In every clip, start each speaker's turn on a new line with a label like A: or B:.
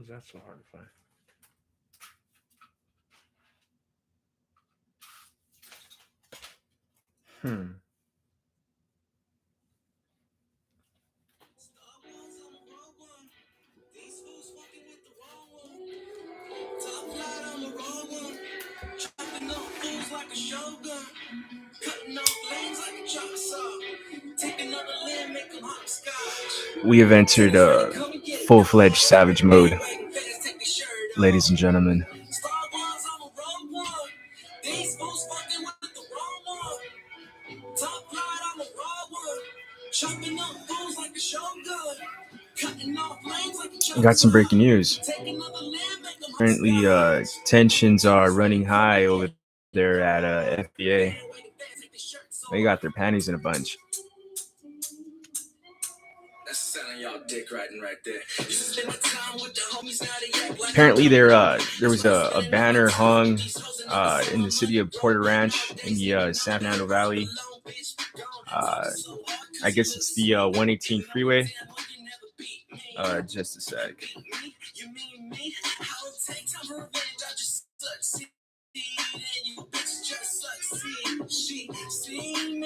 A: is that so hard to find? Hmm. We have entered full-fledged savage mode, ladies and gentlemen. Got some breaking news. Apparently, tensions are running high over there at FBA. They got their panties in a bunch. Apparently, there was a banner hung in the city of Porter Ranch in the San Fernando Valley. I guess it's the 118 freeway. Just a sec.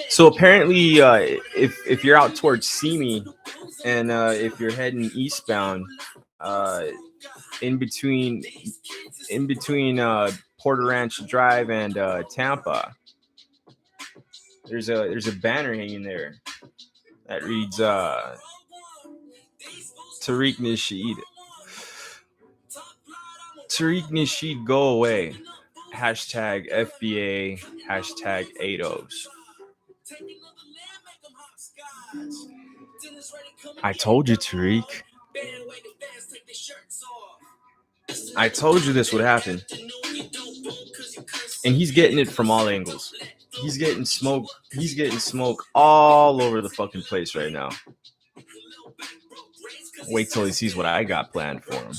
A: So apparently, if you're out towards Simi, and if you're heading eastbound, uh, in between Porter Ranch Drive and Tampa, there's a banner hanging there that reads Tariq Nasheed. Tariq Nasheed, go away. Hashtag FBA. Hashtag 80s. I told you, Tariq. I told you this would happen. And he's getting it from all angles. He's getting smoke. He's getting smoke all over the fucking place right now. Wait till he sees what I got planned for him.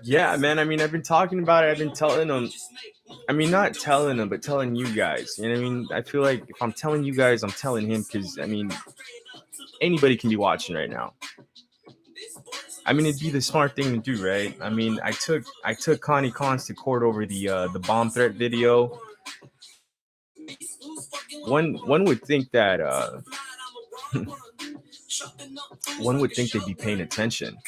A: Yeah, man. I mean, I've been talking about it. I've been telling him. I mean, not telling him, but telling you guys. You know what I mean? I feel like if I'm telling you guys, I'm telling him because, I mean, anybody can be watching right now. I mean, it'd be the smart thing to do, right? I mean, I took Connie Cons to court over the bomb threat video. One would think that one would think they'd be paying attention.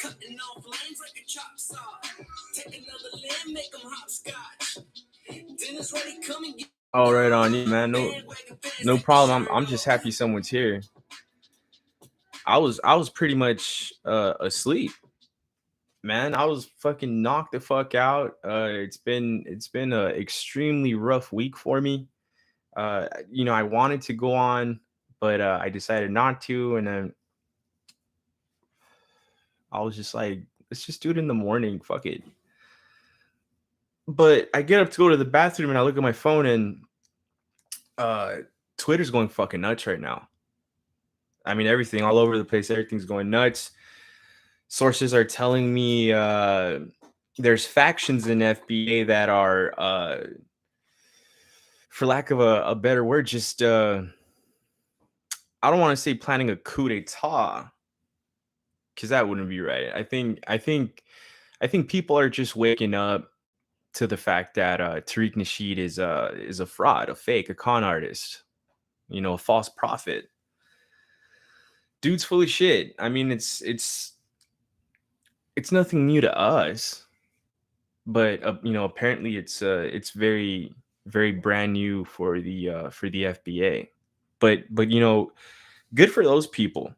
A: All right, on you, man. No problem. I'm just happy someone's here. I was pretty much asleep, man. I was fucking knocked the fuck out. It's been a extremely rough week for me. I wanted to go on, but I decided not to, and then I was just like, let's just do it in the morning. Fuck it. But I get up to go to the bathroom and I look at my phone and Twitter's going fucking nuts right now. I mean, everything all over the place. Everything's going nuts. Sources are telling me there's factions in FBA that are, for lack of a better word, just I don't want to say planning a coup d'etat, because that wouldn't be right. I think people are just waking up to the fact that Tariq Nasheed is a fraud, a fake, a con artist, a false prophet. Dude's full of shit. I mean, it's nothing new to us, but apparently it's very, very brand new for the FBA. But good for those people.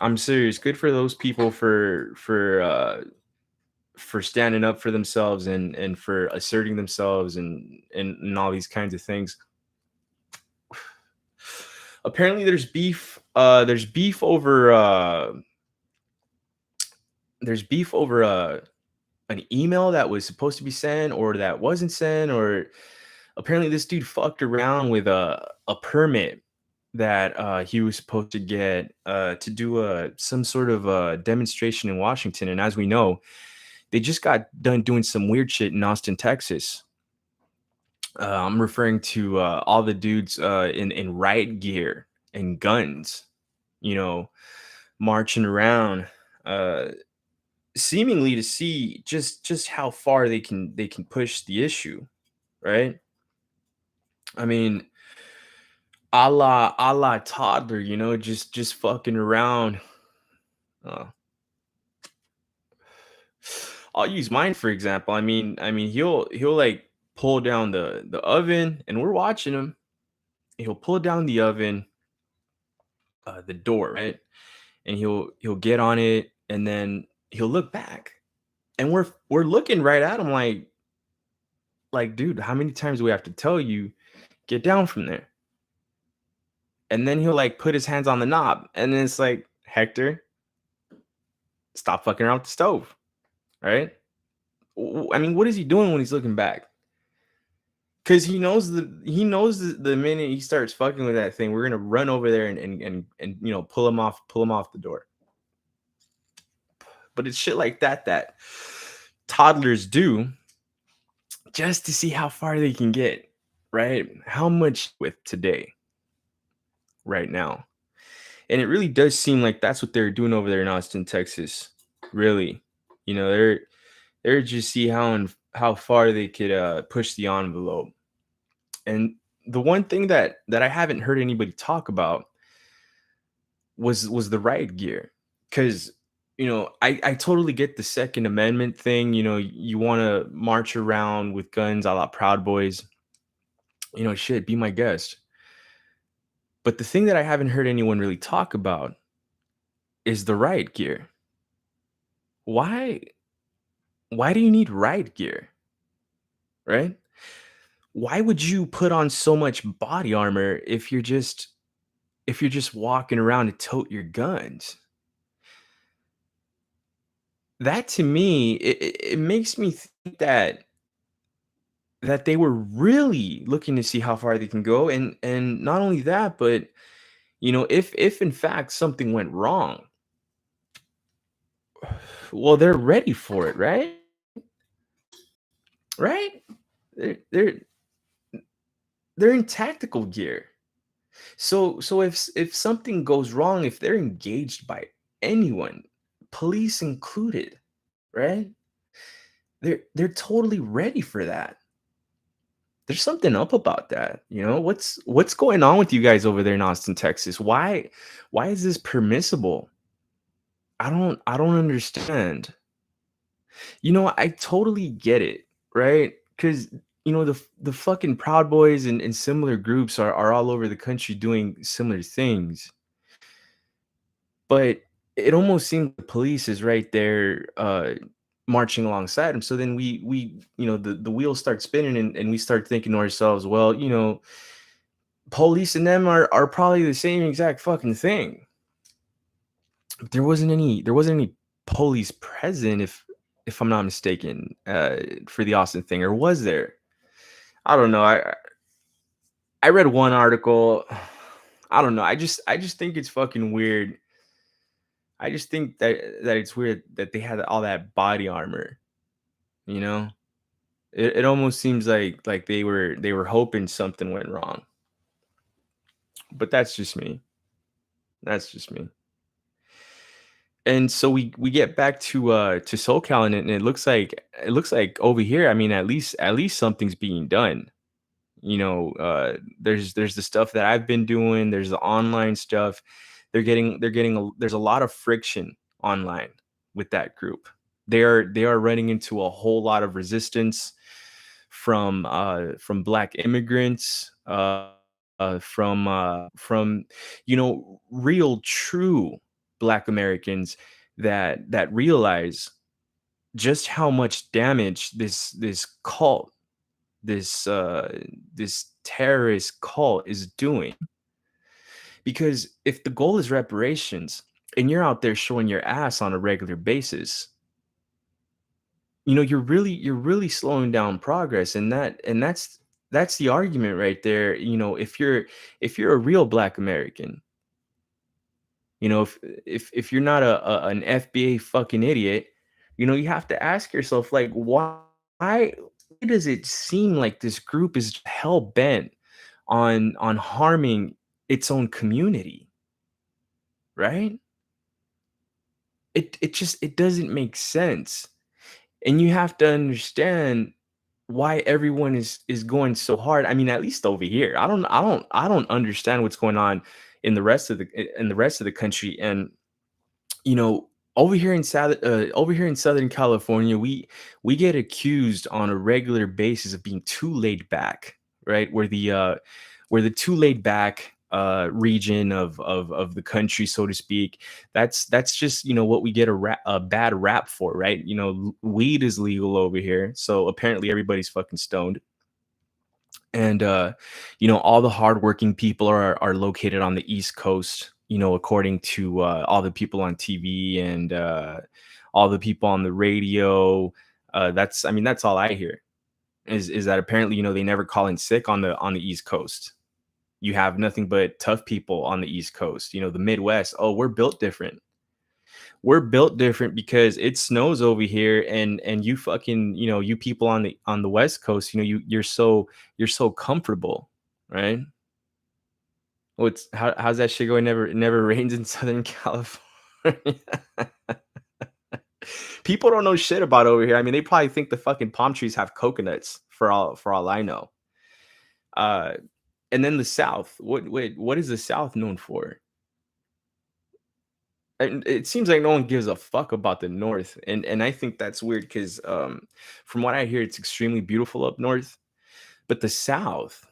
A: I'm serious. Good for those people for standing up for themselves and for asserting themselves and all these kinds of things. Apparently there's beef. There's beef over an email that was supposed to be sent or that wasn't sent, or apparently this dude fucked around with a permit that he was supposed to get to do some sort of demonstration in Washington. And as we know, they just got done doing some weird shit in Austin, Texas. I'm referring to all the dudes in riot gear and guns you know, marching around, uh, seemingly to see just how far they can push the issue, right? I mean, a la toddler, just fucking around. Uh, I'll use mine for example. I mean, he'll like pull down the oven, and we're watching him. He'll pull down the oven, the door, right? And he'll get on it, and then he'll look back, and we're looking right at him like, dude, how many times do we have to tell you get down from there? And then he'll like put his hands on the knob, and then it's like, Hector, stop fucking around with the stove, right? I mean, what is he doing when he's looking back? Because he knows the minute he starts fucking with that thing, we're gonna run over there and pull him off the door. But it's shit like that toddlers do just to see how far they can get, right? How much with today, right now. And it really does seem like that's what they're doing over there in Austin, Texas. Really. They're just see how far they could push the envelope. And the one thing that I haven't heard anybody talk about was the riot gear. Cause I totally get the Second Amendment thing. You want to march around with guns a la Proud Boys. Shit, be my guest. But the thing that I haven't heard anyone really talk about is the riot gear. Why why do you need riot gear? Right? Why would you put on so much body armor if you're just walking around to tote your guns? That to me, it makes me think that they were really looking to see how far they can go, and not only that, but if in fact something went wrong, well, they're ready for it, right? Right? They're they're in tactical gear. So if something goes wrong, if they're engaged by anyone, police included, right? They're totally ready for that. There's something up about that. What's going on with you guys over there in Austin, Texas? Why is this permissible? I don't understand. I totally get it, right? Because the fucking Proud Boys and similar groups are all over the country doing similar things. But it almost seems the police is right there, marching alongside him. So then the wheels start spinning, and we start thinking to ourselves, well, police and them are probably the same exact fucking thing. But there wasn't any police present, if I'm not mistaken, for the Austin thing, or was there? I don't know. I read one article. I don't know. I just think it's fucking weird. I just think that it's weird that they had all that body armor. You know, it almost seems like they were hoping something went wrong. But that's just me. That's just me. And so we get back to SoCal, and it looks like over here. I mean, at least something's being done. There's the stuff that I've been doing. There's the online stuff. There's a lot of friction online with that group. They are running into a whole lot of resistance from Black immigrants, from real true Black Americans that realize just how much damage this cult, this terrorist cult is doing. Because if the goal is reparations, and you're out there showing your ass on a regular basis, you're really slowing down progress. And that's the argument right there. If you're a real Black American, if you're not an FBA fucking idiot, you have to ask yourself, like, why does it seem like this group is hell bent on harming its own community? right? It just it doesn't make sense. And you have to understand why everyone is going so hard. I mean, at least over here. I don't understand what's going on in the rest of the country. And you know, over here in Southern California, we get accused on a regular basis of being too laid back, right? We're the too laid back region of the country, so to speak. That's just what we get a bad rap for, right? Weed is legal over here, so apparently everybody's fucking stoned. And all the hardworking people are located on the East Coast, according to all the people on TV and all the people on the radio. That's all I hear is that apparently they never call in sick on the East Coast. You have nothing but tough people on the East Coast. The Midwest. Oh, we're built different. We're built different because it snows over here, and you fucking you people on the West Coast, you're so comfortable, right? How's that shit going? Never rains in Southern California. People don't know shit about over here. I mean, they probably think the fucking palm trees have coconuts for all I know. Uh, and then the South. What is the South known for? And it seems like no one gives a fuck about the North, and I think that's weird because from what I hear, it's extremely beautiful up north. But the South,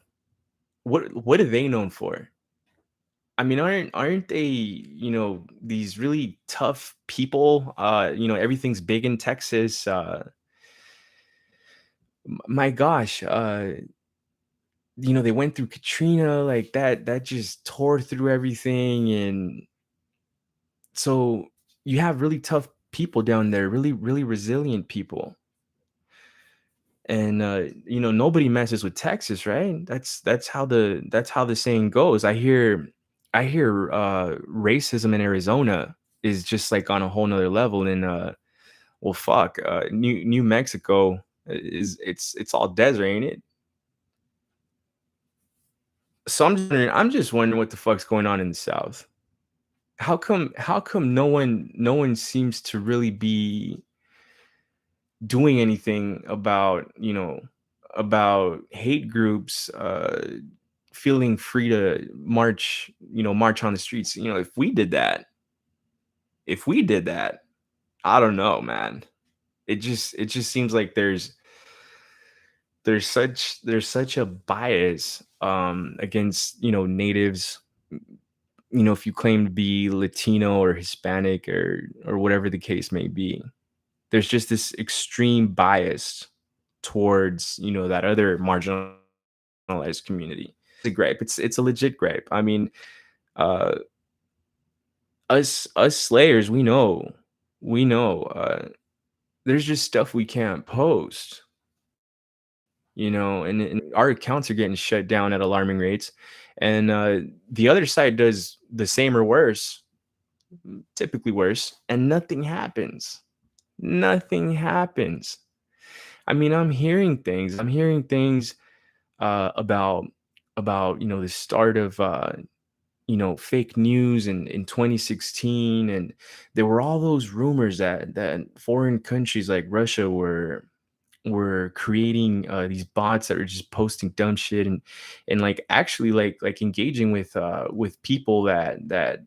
A: what are they known for? I mean, aren't they, these really tough people? Everything's big in Texas. My gosh, they went through Katrina, like that just tore through everything. And so you have really tough people down there, really, really resilient people. And nobody messes with Texas, right? That's how the saying goes. I hear racism in Arizona is just like on a whole nother level. And well, fuck, New Mexico it's all desert, ain't it? So I'm just wondering what the fuck's going on in the South. How come no one seems to really be doing anything about hate groups feeling free to march on the streets. If we did that, I don't know, man. It just seems like there's such a bias against natives. If you claim to be Latino or Hispanic or whatever the case may be, there's just this extreme bias towards that other marginalized community. It's a gripe. It's a legit gripe. I mean, uh, us slayers, we know. There's just stuff we can't post, and our accounts are getting shut down at alarming rates, and the other side does the same or worse, typically worse, and nothing happens. Nothing happens. I mean, I'm hearing things. About the start of fake news in 2016, and there were all those rumors that foreign countries like Russia were creating these bots that were just posting dumb shit, and like actually like engaging with people that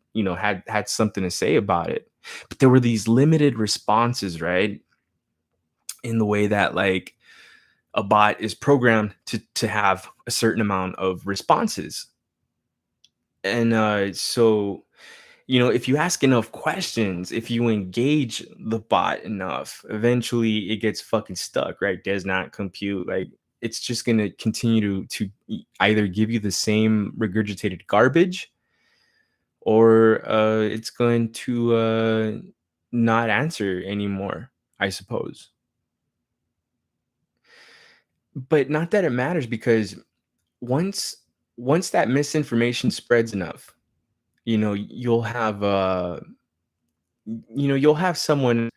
A: had something to say about it. But there were these limited responses, right? In the way that like a bot is programmed to have a certain amount of responses. And so if you ask enough questions, if you engage the bot enough, eventually it gets fucking stuck, right? Does not compute. Like it's just going to continue to either give you the same regurgitated garbage, or it's going to not answer anymore, I suppose. But not that it matters, because once once that misinformation spreads enough, you'll have someone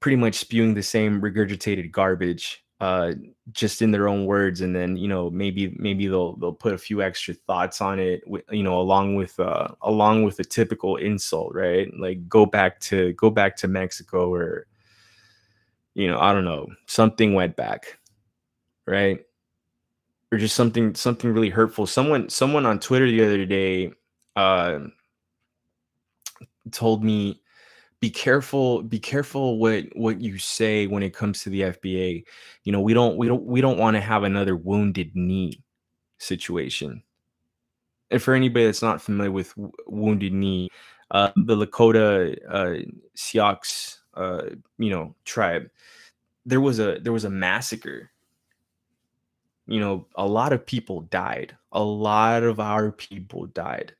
A: pretty much spewing the same regurgitated garbage uh just in their own words, and then maybe they'll put a few extra thoughts on it, along with a typical insult, right? Like go back to Mexico, or I don't know, something went back, right? Or just something really hurtful. Someone on Twitter the other day uh told me, be careful what you say when it comes to the FBA. We don't want to have another wounded knee situation. And for anybody that's not familiar with wounded knee, the Lakota Sioux tribe, there was a massacre. A lot of people died. A lot of our people died.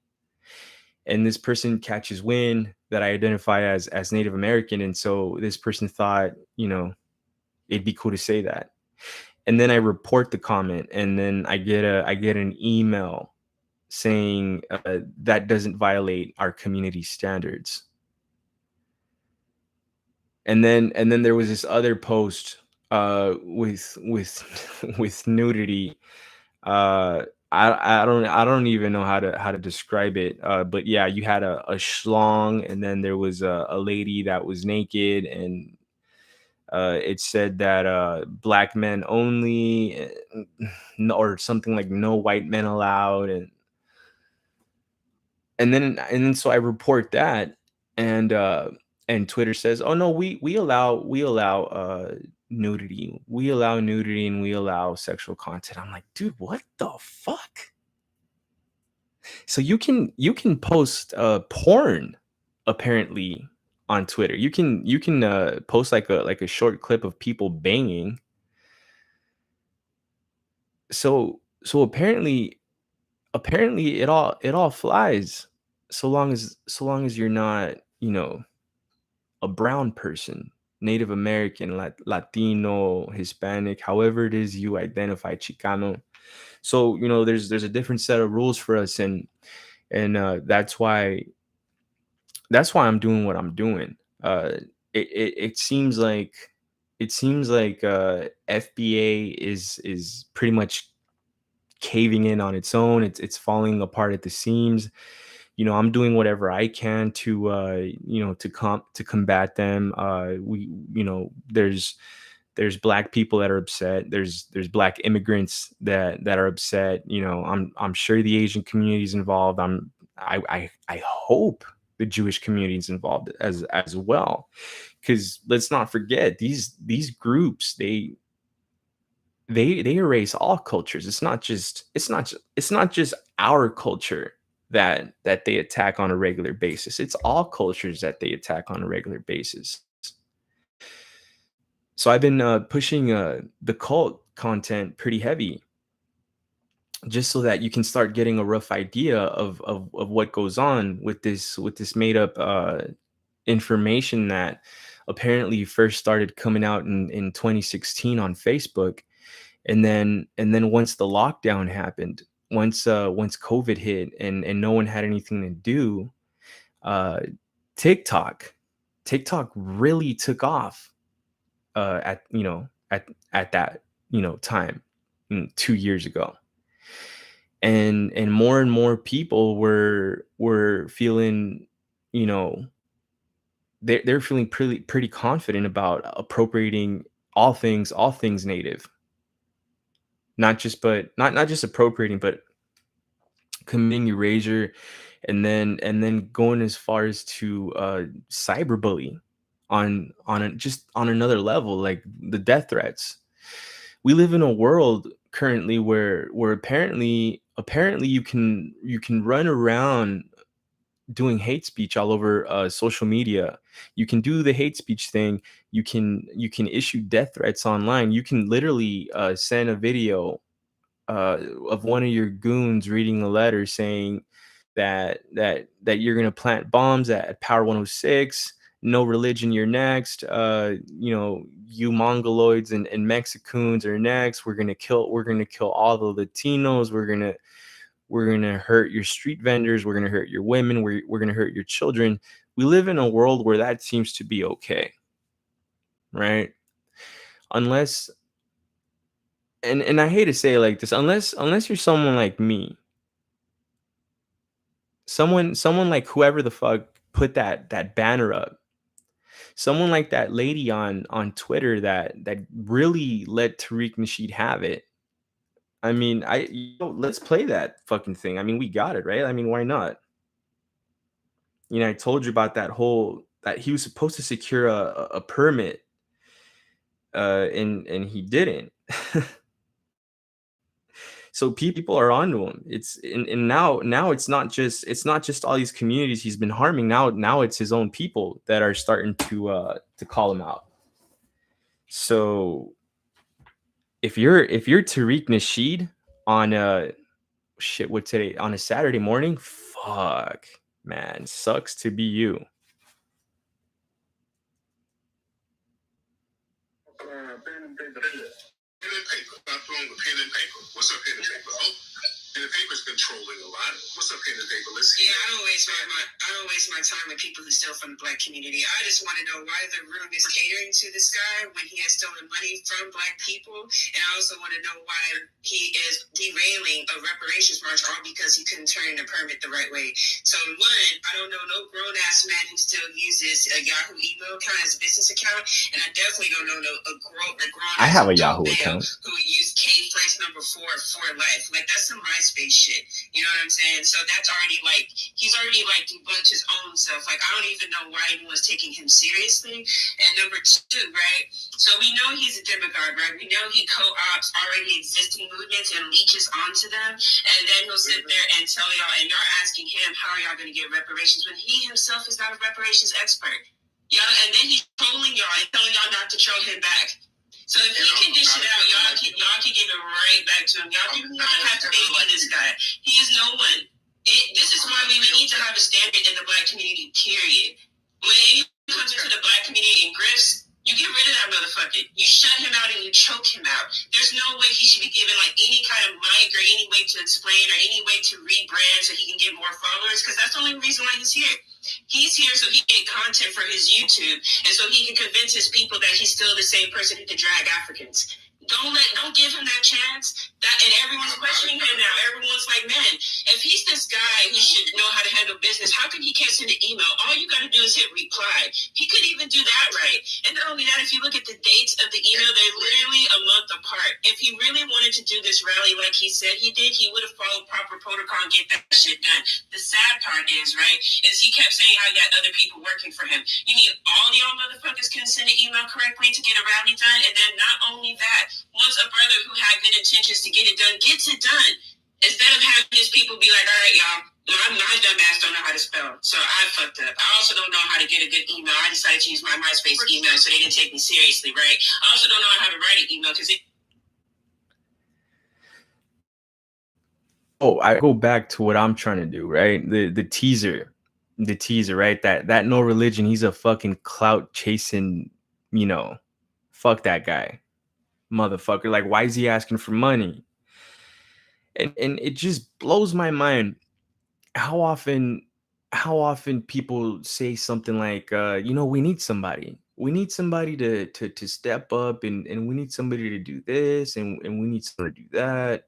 A: And this person catches wind that I identify as Native American, and so this person thought, it'd be cool to say that. And then I report the comment, and then I get an email saying that doesn't violate our community standards. And then there was this other post with with nudity. I don't even know how to describe it. But yeah, you had a schlong, and then there was a lady that was naked, and it said that black men only, or something like no white men allowed. And then so I report that, and Twitter says, "Oh no, we allow nudity. We allow nudity, and we allow sexual content." I'm like, "Dude, what the fuck?" So you can post porn, apparently, on Twitter. You can post like a short clip of people banging. So apparently it all flies, so long as you're not, a brown person, Native American, Latino, Hispanic, however it is you identify, Chicano. So there's a different set of rules for us, and that's why I'm doing what I'm doing. It seems like FBA is pretty much caving in on its own. It's falling apart at the seams. I'm doing whatever I can to combat them. There's black people that are upset. There's black immigrants that are upset. I'm sure the Asian community is involved. I hope the Jewish community is involved as well, because let's not forget, these groups, they erase all cultures. It's not just our culture that they attack on a regular basis. It's all cultures that they attack on a regular basis. So I've been pushing the cult content pretty heavy, just so that you can start getting a rough idea of what goes on with this made up information that apparently first started coming out in 2016 on Facebook. And then once the lockdown happened, once COVID hit, and no one had anything to do, uh tiktok TikTok really took off at that time, 2 years ago. And more and more people were feeling, you know they're feeling pretty confident about appropriating all things native. Not just appropriating, but committing erasure, and then going as far as to cyberbully just on another level, like the death threats. We live in a world currently where apparently you can run around doing hate speech all over social media. You can do the hate speech thing. You can issue death threats online. You can literally send a video of one of your goons reading a letter saying that you're gonna plant bombs at Power 106. No religion, you're next. You Mongoloids and Mexicans are next. We're gonna kill all the Latinos. We're gonna hurt your street vendors. We're gonna hurt your women. We're gonna hurt your children. We live in a world where that seems to be okay, right? Unless and I hate to say it like this, unless you're someone like me, someone like whoever the fuck put that banner up, someone like that lady on Twitter that really let Tariq Nasheed have it. I mean, let's play that fucking thing. I mean, we got it, right? I mean, why not? I told you about that he was supposed to secure a permit, and he didn't. So people are onto him. And now it's not just all these communities he's been harming. Now it's his own people that are starting to call him out. So if you're Tariq Nasheed on shit, what today, on a Saturday morning, fuck, man, sucks to be you.
B: Pen and paper. Stop throwing the pen and paper. What's up, pen and paper? Oh, pen and paper's controlling a lot. What's up, pen and paper? Let's see. Yeah, I don't waste my time with people who steal from the black community. I just want to know why the room is catering to this guy when he has stolen money from black people, and I also want to know why he is derailing a reparations march all because he couldn't turn in a permit the right way. So one, I don't know no grown ass man who still uses a Yahoo email account as a business account, and I definitely don't know a grown
A: I have a Yahoo account
B: who use K phrase number 4 for life. Like, that's some MySpace shit. You know what I'm saying? So that's already like, he's already like debunked his own self. Like, I don't even know why anyone's taking him seriously. And number 2, right? So we know he's a demagogue, right? We know he co-ops already existing movements and leeches onto them. And then he'll sit there and tell y'all, and you're asking him, how are y'all going to get reparations when he himself is not a reparations expert? Y'all, and then he's trolling y'all and telling y'all not to troll him back. So if he can dish it out, y'all can give it right back to him. Y'all do not have to baby this guy. He is no one. This is why we need to have a standard in the black community, period. When anyone comes into the black community and grifts, you get rid of that motherfucker. You shut him out and you choke him out. There's no way he should be given like any kind of mic or any way to explain or any way to rebrand so he can get more followers, because that's the only reason why he's here. He's here so he can get content for his YouTube and so he can convince his people that he's still the same person who can drag Africans. Don't give him that chance. And everyone's questioning him now. Everyone's like, man, if he's this guy who should know how to handle business, how come he can't send an email? All you got to do is hit reply. He couldn't even do that right. And not only that, if you look at the dates of the email, they're literally a month apart. If he really wanted to do this rally like he said he did, he would have followed proper protocol and get that shit done. The sad part is, right, is he kept saying how he got other people working for him. You mean all y'all motherfuckers couldn't send an email correctly to get a rally done? And then not only that, once a brother who had good intentions to get it done gets it done, instead of having his people be like, all right, y'all, my dumb ass don't know how to spell, so I fucked up. I also don't know how to get a good email. I decided to use my MySpace email, so they didn't take me seriously, right? I also don't know how to write an email because it.
A: Oh, I go back to what I'm trying to do, right? The teaser, right? That no religion. He's a fucking clout chasing, fuck that guy, motherfucker. Like, why is he asking for money? And it just blows my mind how often people say something like, we need somebody. We need somebody to step up, and we need somebody to do this, and we need somebody to do that.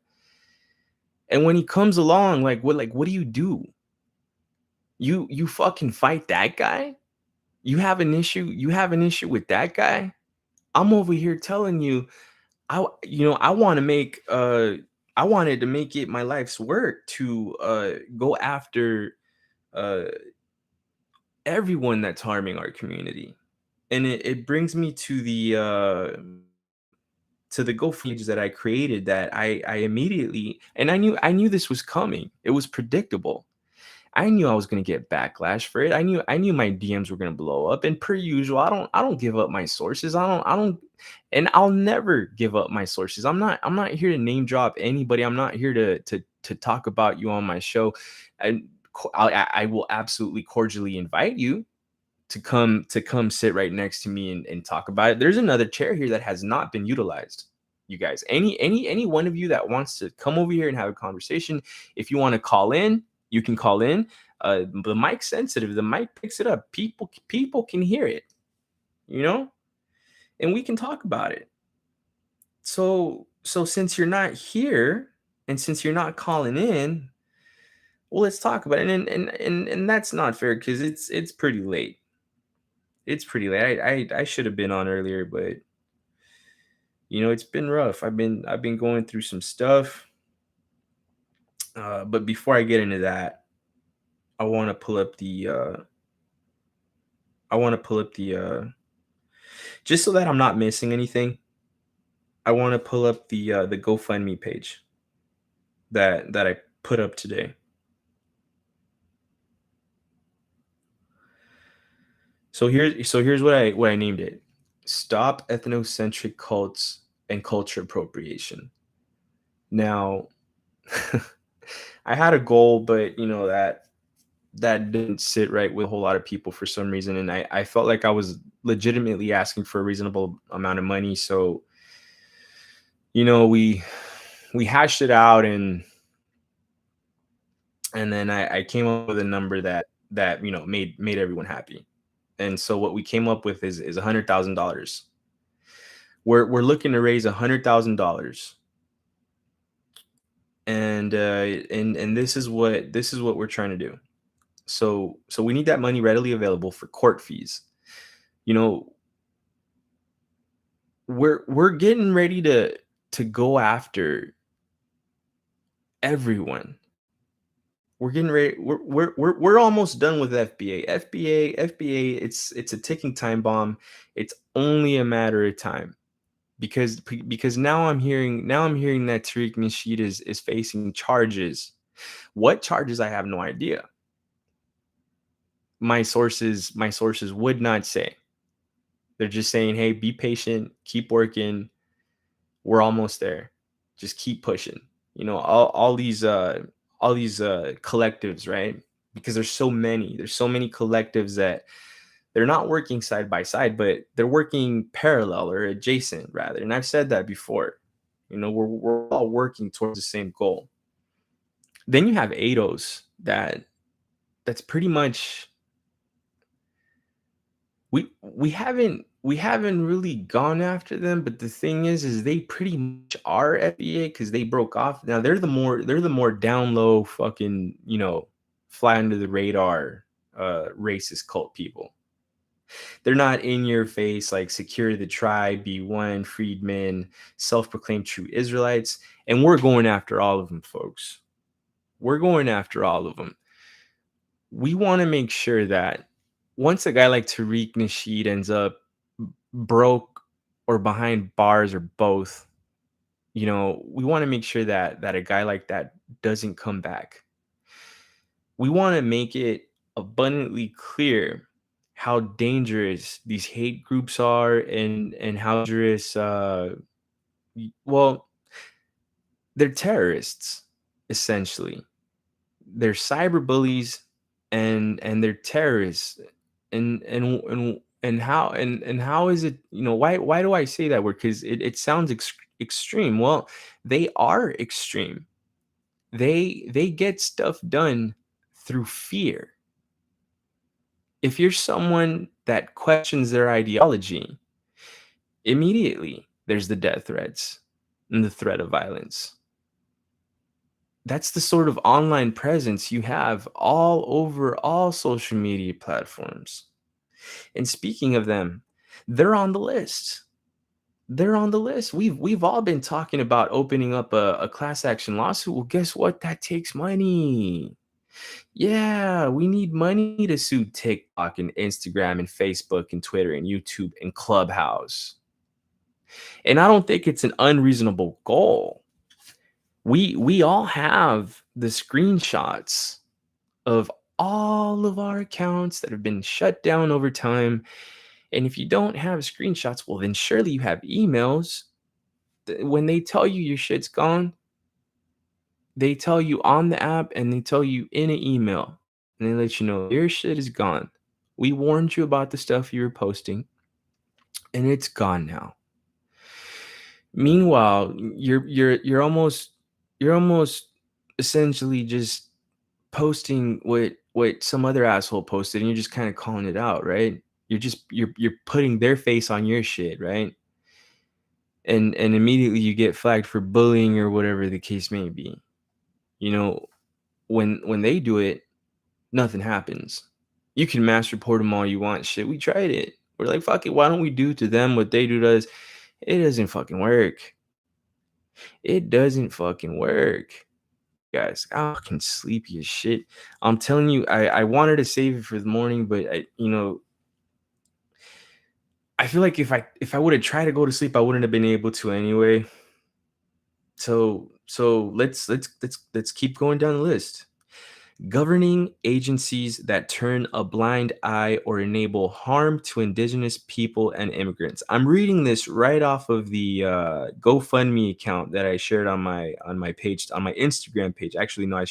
A: And when he comes along, what do you do? You fucking fight that guy? You have an issue with that guy? I'm over here telling you, I want to make I wanted to make it my life's work to go after uh everyone that's harming our community. And it brings me to the GoFundMe that I created, that I immediately, and I knew this was coming. It was predictable. I knew I was going to get backlash for it. I knew my DMs were going to blow up. And per usual, I don't give up my sources. I don't and I'll never give up my sources. I'm not here to name drop anybody. I'm not here to talk about you on my show. And I will absolutely cordially invite you to come sit right next to me and talk about it. There's another chair here that has not been utilized. You guys, any one of you that wants to come over here and have a conversation, if you want to call in, you can call in. The mic's sensitive. The mic picks it up. People can hear it, and we can talk about it. So So since you're not here and since you're not calling in, well, let's talk about it. And that's not fair because it's pretty late. It's pretty late. I should have been on earlier, but it's been rough. I've been going through some stuff. But before I get into that, I want to pull up the I want to pull up the just so that I'm not missing anything. I want to pull up the GoFundMe page that I put up today. So here's what I named it. Stop ethnocentric cults and culture appropriation. Now, I had a goal, but that didn't sit right with a whole lot of people for some reason, and I felt like I was legitimately asking for a reasonable amount of money. So, we hashed it out, and then I came up with a number that made everyone happy. And so what we came up with is $100,000. We're looking to raise $100,000, and this is what we're trying to do. So we need that money readily available for court fees. You know, we're getting ready to go after everyone. We're getting ready. We're almost done with FBA. FBA. It's a ticking time bomb. It's only a matter of time because now I'm hearing that Tariq Nasheed is facing charges. What charges? I have no idea. My sources would not say. They're just saying, hey, be patient, keep working. We're almost there. Just keep pushing. All these collectives, right? Because there's so many collectives that they're not working side by side, but they're working parallel or adjacent rather. And I've said that before. We're all working towards the same goal. Then you have ADOS that's pretty much we haven't really gone after them, but the thing is they pretty much are FBA because they broke off. Now they're the more down low fucking fly under the radar racist cult people. They're not in your face like Secure the Tribe, B1, Freedmen, self-proclaimed true Israelites, and we're going after all of them, folks. We're going after all of them. We want to make sure that once a guy like Tariq Nasheed ends up broke or behind bars or both, we want to make sure that a guy like that doesn't come back. We want to make it abundantly clear how dangerous these hate groups are and how dangerous well, they're terrorists essentially. They're cyber bullies and they're terrorists. And how is it, why do I say that word? Because it sounds extreme. Well, they are extreme. They get stuff done through fear. If you're someone that questions their ideology, immediately there's the death threats and the threat of violence. That's the sort of online presence you have all over all social media platforms. And speaking of them, they're on the list. They're on the list. We've all been talking about opening up a class action lawsuit. Well, guess what? That takes money. Yeah, we need money to sue TikTok and Instagram and Facebook and Twitter and YouTube and Clubhouse. And I don't think it's an unreasonable goal. We all have the screenshots of all of our accounts that have been shut down over time. And if you don't have screenshots, well, then surely you have emails. When they tell you your shit's gone, they tell you on the app and they tell you in an email. And they let you know your shit is gone. We warned you about the stuff you were posting, and it's gone now. Meanwhile, you're almost essentially just posting what some other asshole posted, and you're just kind of calling it out, right? You're putting their face on your shit, right? and immediately you get flagged for bullying or whatever the case may be. You know, when they do it, nothing happens. You can mass report them all you want. Shit, we tried it. We're like, fuck it. Why don't we do to them what they do to us? It doesn't fucking work. It doesn't fucking work. Guys, I'm fucking sleepy as shit. I'm telling you, I wanted to save it for the morning, but I feel like if I would have tried to go to sleep, I wouldn't have been able to anyway. So let's keep going down the list. Governing agencies that turn a blind eye or enable harm to indigenous people and immigrants. I'm reading this right off of the GoFundMe account that I shared on my page, on my Instagram page. Actually, no, I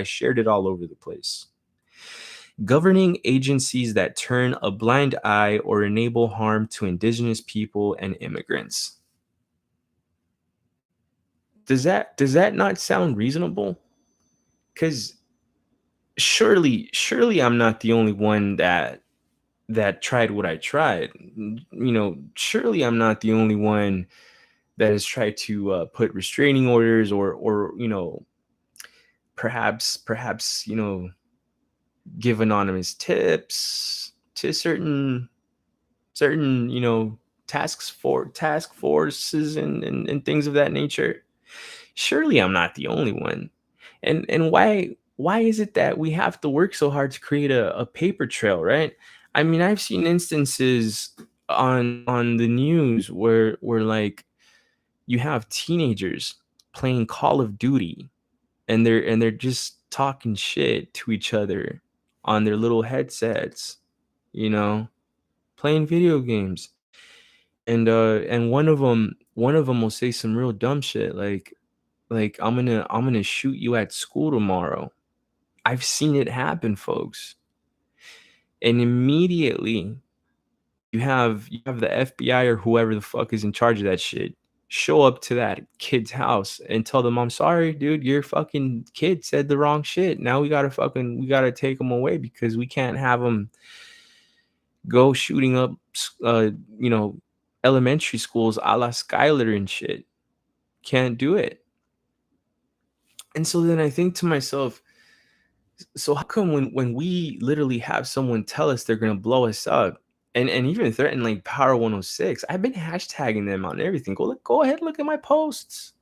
A: shared it all over the place. Governing agencies that turn a blind eye or enable harm to indigenous people and immigrants. Does that not sound reasonable? Because surely I'm not the only one that tried what I tried. Surely I'm not the only one that has tried to put restraining orders or perhaps give anonymous tips to certain task forces and things of that nature. Surely I'm not the only one. And why is it that we have to work so hard to create a paper trail, right? I mean, I've seen instances on the news where like you have teenagers playing Call of Duty and they're just talking shit to each other on their little headsets, you know, playing video games. And one of them will say some real dumb shit like I'm gonna shoot you at school tomorrow. I've seen it happen, folks. And immediately you have the FBI or whoever the fuck is in charge of that shit show up to that kid's house and tell them, I'm sorry, dude, your fucking kid said the wrong shit. Now we gotta take him away because we can't have him go shooting up uh you know elementary schools a la Skylar and shit. Can't do it. And so then I think to myself, so how come when we literally have someone tell us they're gonna blow us up and even threaten like Power 106? I've been hashtagging them on everything. Go ahead, look at my posts.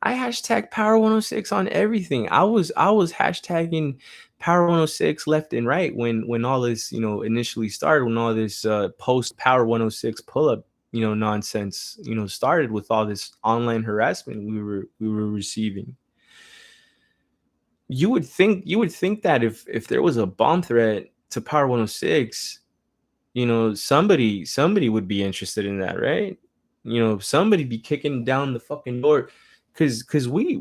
A: I hashtag Power 106 on everything. I was hashtagging Power 106 left and right when all this initially started, when all this post Power 106 pull up nonsense started, with all this online harassment we were receiving. You would think that if there was a bomb threat to Power 106, somebody would be interested in that, right? Somebody be kicking down the fucking door, because we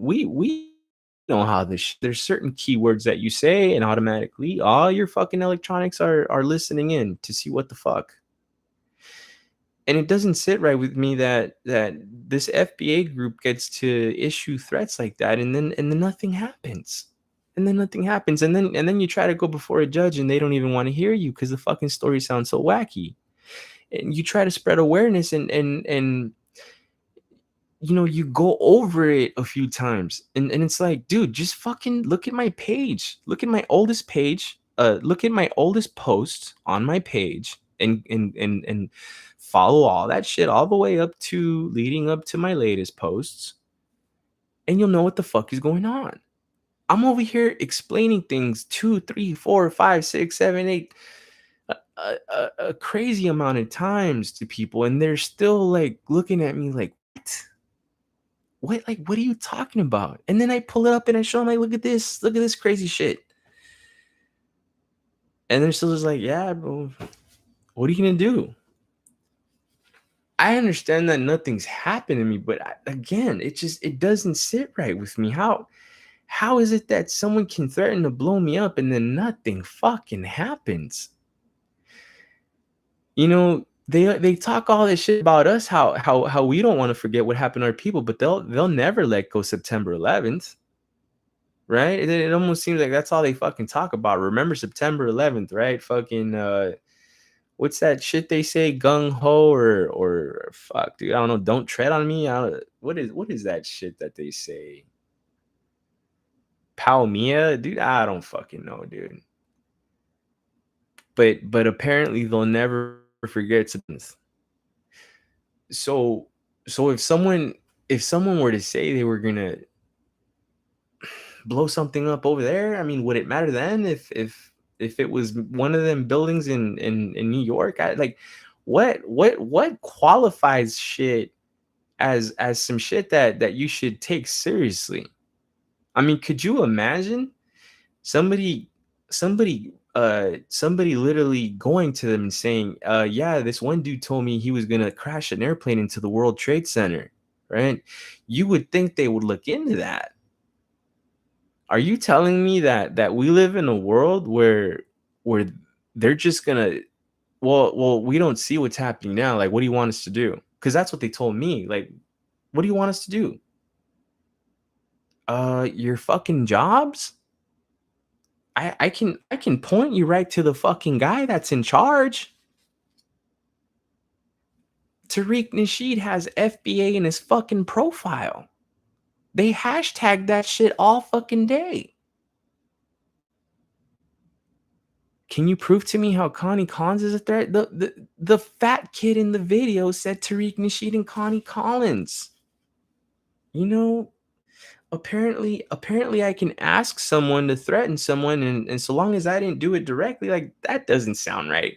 A: know how there's certain keywords that you say and automatically all your fucking electronics are listening in to see what the fuck. And it doesn't sit right with me that this FBA group gets to issue threats like that, and then nothing happens. And then you try to go before a judge and they don't even want to hear you because the fucking story sounds so wacky. And you try to spread awareness and you go over it a few times, and it's like, dude, just fucking look at my page. Look at my oldest page. Look at my oldest post on my page, and follow all that shit all the way up to leading up to my latest posts, and you'll know what the fuck is going on. I'm over here explaining things 2, 3, 4, 5, 6, 7, 8, a crazy amount of times to people, and they're still like looking at me like, what? Like, what are you talking about? And then I pull it up and I show them, like, look at this crazy shit. And they're still just like, yeah, bro, what are you gonna do? I understand that nothing's happened to me, but again, it doesn't sit right with me. How is it that someone can threaten to blow me up and then nothing fucking happens? They talk all this shit about us, how we don't want to forget what happened to our people, but they'll never let go September 11th, right? It almost seems like that's all they fucking talk about. Remember September 11th, right? Fucking What's that shit they say? Gung ho or fuck, dude. I don't know. Don't tread on me. What is that shit that they say? Palmia, dude. I don't fucking know, dude. But apparently they'll never forget to. So so if someone were to say they were gonna blow something up over there, I mean, would it matter then if it was one of them buildings in New York? Like, what qualifies shit as some shit that you should take seriously? I mean, could you imagine somebody somebody literally going to them and saying, yeah, this one dude told me he was gonna crash an airplane into the World Trade Center, right? You would think they would look into that. Are you telling me that we live in a world where they're just gonna, well, we don't see what's happening now. Like, what do you want us to do? Because that's what they told me. Like, what do you want us to do? Your fucking jobs? I can point you right to the fucking guy that's in charge. Tariq Nasheed has FBA in his fucking profile. They hashtag that shit all fucking day. Can you prove to me how Connie Collins is a threat? The fat kid in the video said Tariq Nasheed and Connie Collins. You know, apparently I can ask someone to threaten someone, and so long as I didn't do it directly, like, that doesn't sound right.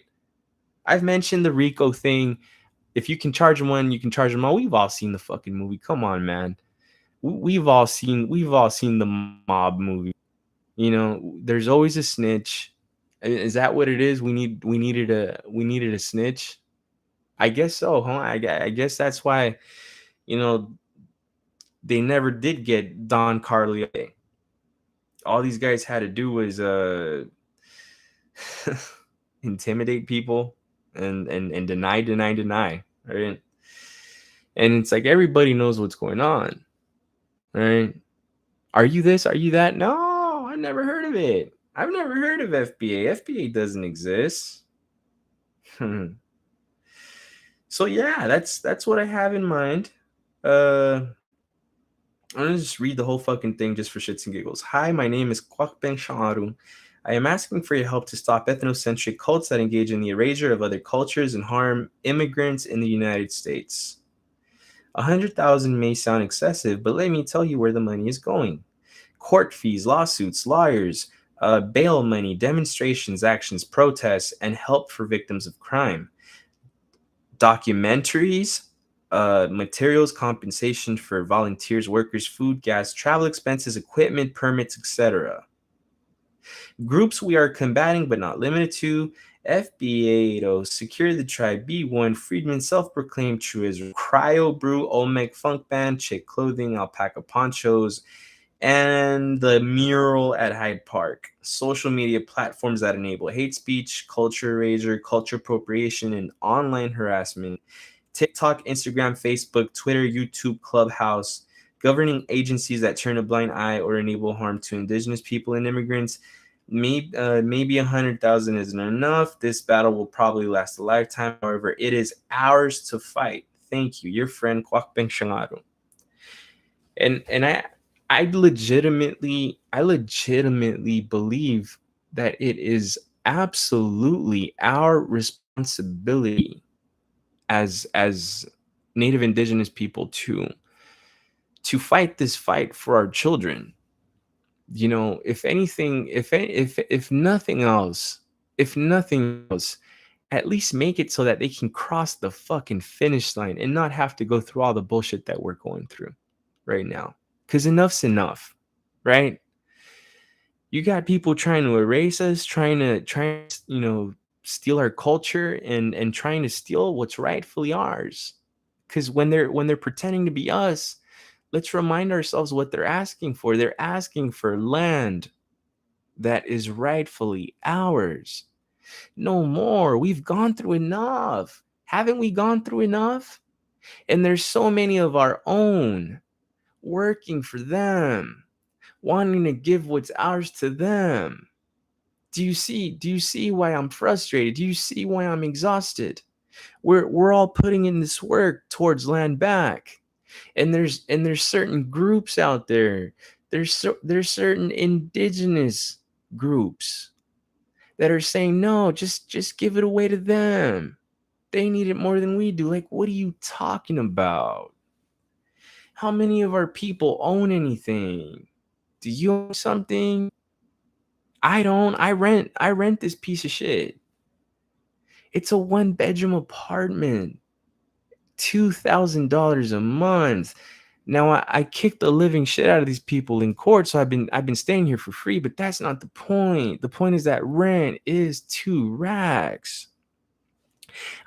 A: I've mentioned the Rico thing. If you can charge them one, you can charge them all. We've all seen the fucking movie. Come on, man. We've all seen the mob movie. There's always a snitch. Is that what it is? We needed a snitch. I guess so, huh? I guess that's why you know they never did get Don Carlier. All these guys had to do was intimidate people and deny, right? And it's like everybody knows what's going on, right? Are you this? Are you that? No, I've never heard of it. I've never heard of FBA. FBA doesn't exist. So yeah, that's what I have in mind. Uh, I'm gonna just read the whole fucking thing just for shits and giggles. Hi, my name is Kwakbeng Sha'aru. I am asking for your help to stop ethnocentric cults that engage in the erasure of other cultures and harm immigrants in the United States. 100,000 may sound excessive, but let me tell you where the money is going. Court fees, lawsuits, lawyers, bail money, demonstrations, actions, protests, and help for victims of crime. Documentaries, materials, compensation for volunteers, workers, food, gas, travel expenses, equipment, permits, etc. Groups we are combating but not limited to: FBA, Secure the Tribe, B1, Freedmen, Self-Proclaimed True Israel, Cryo Brew, Olmec Funk Band, Chick Clothing, Alpaca Ponchos, and the mural at Hyde Park. Social media platforms that enable hate speech, culture erasure, culture appropriation, and online harassment. TikTok, Instagram, Facebook, Twitter, YouTube, Clubhouse. Governing agencies that turn a blind eye or enable harm to indigenous people and immigrants. Maybe 100,000 isn't enough. This battle will probably last a lifetime. However, it is ours to fight. Thank you, your friend Kwakbeng Shangaru. And I legitimately believe that it is absolutely our responsibility as Native Indigenous people to fight this fight for our children. If anything, if nothing else, at least make it so that they can cross the fucking finish line and not have to go through all the bullshit that we're going through right now. Because enough's enough, right? You got people trying to erase us, trying to steal our culture and trying to steal what's rightfully ours. Because when they're pretending to be us, let's remind ourselves what they're asking for. They're asking for land that is rightfully ours. No more. We've gone through enough. Haven't we gone through enough? And there's so many of our own working for them, wanting to give what's ours to them. Do you see why I'm frustrated? Do you see why I'm exhausted? We're all putting in this work towards land back. And there's certain groups out there. There's certain indigenous groups that are saying, no, just give it away to them. They need it more than we do. Like, what are you talking about? How many of our people own anything? Do you own something? I don't. I rent this piece of shit. It's a 1-bedroom apartment. $2,000 a month. Now I kicked the living shit out of these people in court, so I've been staying here for free, but that's not the point. The point is that rent is 2 racks.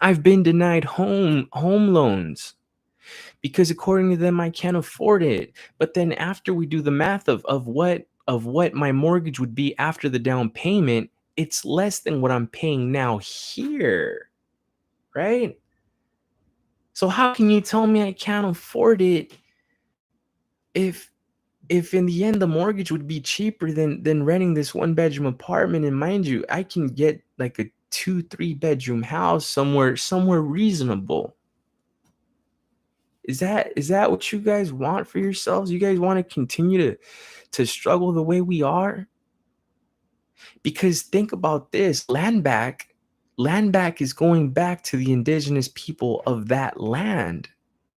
A: I've been denied home loans because according to them I can't afford it. But then after we do the math of what my mortgage would be after the down payment, it's less than what I'm paying now here, right? So how can you tell me I can't afford it if in the end the mortgage would be cheaper than renting this 1-bedroom apartment? And mind you, I can get like a 2-3 bedroom house somewhere reasonable. Is that what you guys want for yourselves? You guys want to continue to struggle the way we are? Because think about this, land back is going back to the indigenous people of that land.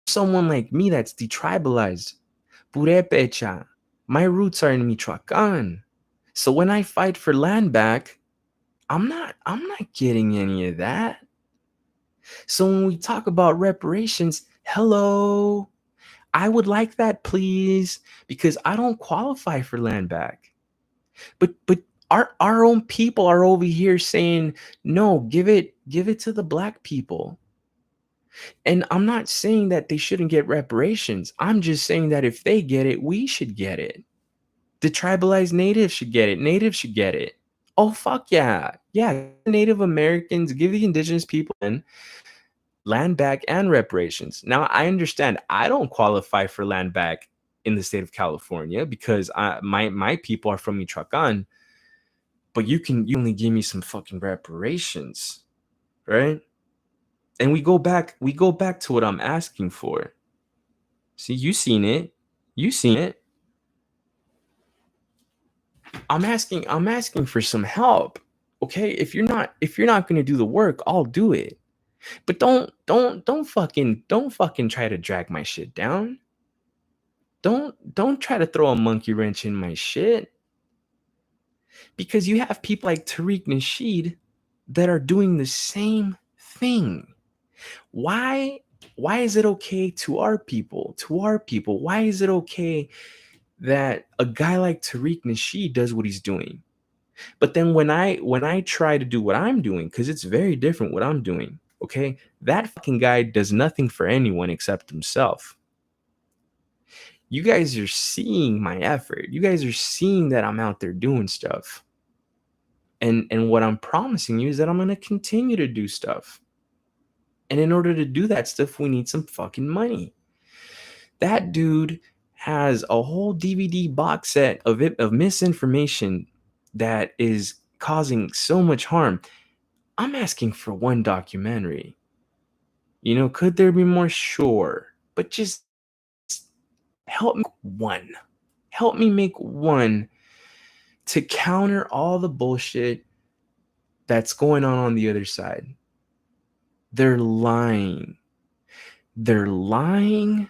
A: Someone like me that's detribalized, Purepecha, my roots are in Michoacan. So when I fight for land back, I'm not getting any of that. So when we talk about reparations, hello, I would like that, please, because I don't qualify for land back. But our own people are over here saying, no, give it to the black people. And I'm not saying that they shouldn't get reparations. I'm just saying that if they get it, we should get it. The tribalized natives should get it. Natives should get it. Oh, fuck yeah. Yeah, Native Americans, give the indigenous people in land back and reparations. Now, I understand I don't qualify for land back in the state of California because my people are from Michoacan, but you only give me some fucking reparations, right? And we go back to what I'm asking for. See, you seen it. I'm asking for some help. Okay? If you're not going to do the work, I'll do it. But don't fucking try to drag my shit down. Don't try to throw a monkey wrench in my shit. Because you have people like Tariq Nasheed that are doing the same thing. Why is it okay to our people? Why is it okay that a guy like Tariq Nasheed does what he's doing? But then when I try to do what I'm doing, because it's very different what I'm doing, okay? That fucking guy does nothing for anyone except himself. You guys are seeing my effort. You guys are seeing that I'm out there doing stuff. And what I'm promising you is that I'm going to continue to do stuff. And in order to do that stuff, we need some fucking money. That dude has a whole DVD box set of misinformation that is causing so much harm. I'm asking for one documentary. You know, could there be more? Sure. But just help me one. Help me make one to counter all the bullshit that's going on the other side. They're lying. They're lying,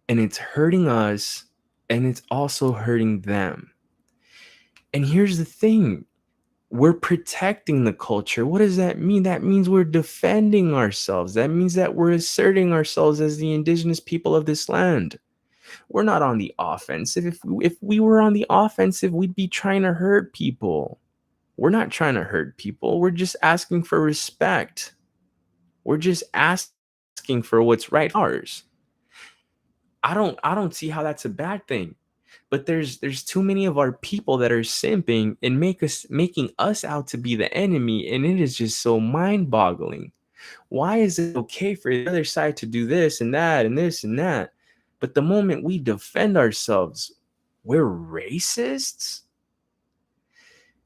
A: and it's hurting us, and it's also hurting them. And here's the thing. We're protecting the culture. What does that mean? That means we're defending ourselves. That means that we're asserting ourselves as the indigenous people of this land. We're not on the offensive. If we were on the offensive, we'd be trying to hurt people. We're not trying to hurt people. We're just asking for respect. We're just asking for what's right ours. I don't see how that's a bad thing. But there's too many of our people that are simping and making us out to be the enemy, and it is just so mind-boggling. Why is it okay for the other side to do this and that and this and that, but the moment we defend ourselves, we're racists?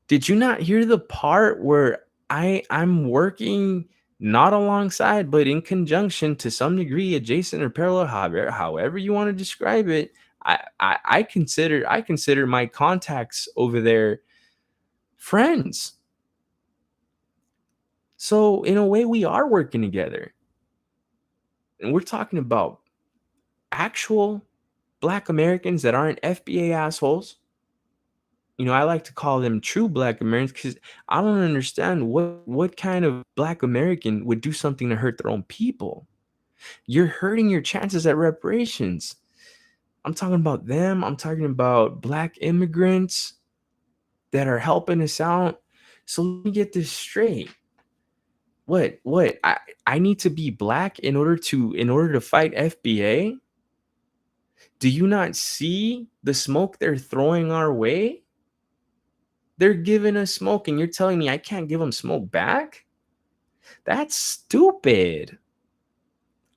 A: Did you not hear the part where I'm working not alongside, but in conjunction to some degree, adjacent or parallel, however you want to describe it? I consider my contacts over there friends. So in a way, we are working together, and we're talking about actual Black Americans that aren't FBA assholes. I like to call them true Black Americans because I don't understand what kind of Black American would do something to hurt their own people. You're hurting your chances at reparations. I'm talking about them. I'm talking about Black immigrants that are helping us out. So let me get this straight. What? I need to be Black in order to fight FBA? Do you not see the smoke they're throwing our way? They're giving us smoke, and you're telling me I can't give them smoke back? That's stupid.